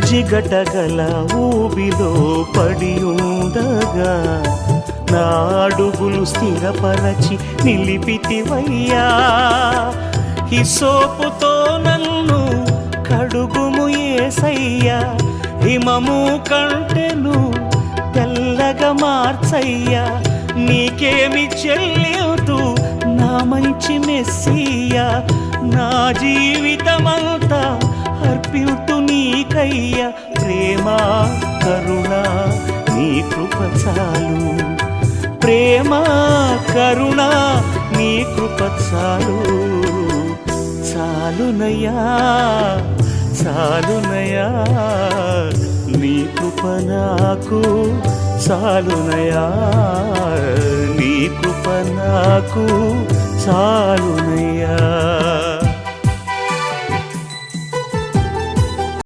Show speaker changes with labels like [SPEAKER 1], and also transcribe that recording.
[SPEAKER 1] జిగటగల ఊబిలో పడి ఉండగా నా అడుగులు స్థిరపరచి నిలిపితివయ్యా. హిసోపుతో నన్ను కడుగుము యేసయ్యా, హిమము కంటెను తెల్లగా మార్చయ్యా. నీకేమి చెల్లింతు నా మంచి మెస్సియా, నా జీవితమంతా అర్పితు నీకయ్యా. ప్రేమ కరుణ నీ కృప చాలు, ప్రేమ కరుణ నీ కృప చాలు. చాలునయ్యా చాలునయ్యా నీ కృప నాకు చాలునయ్యా, నీ కృప నాకు చాలునయ్యా.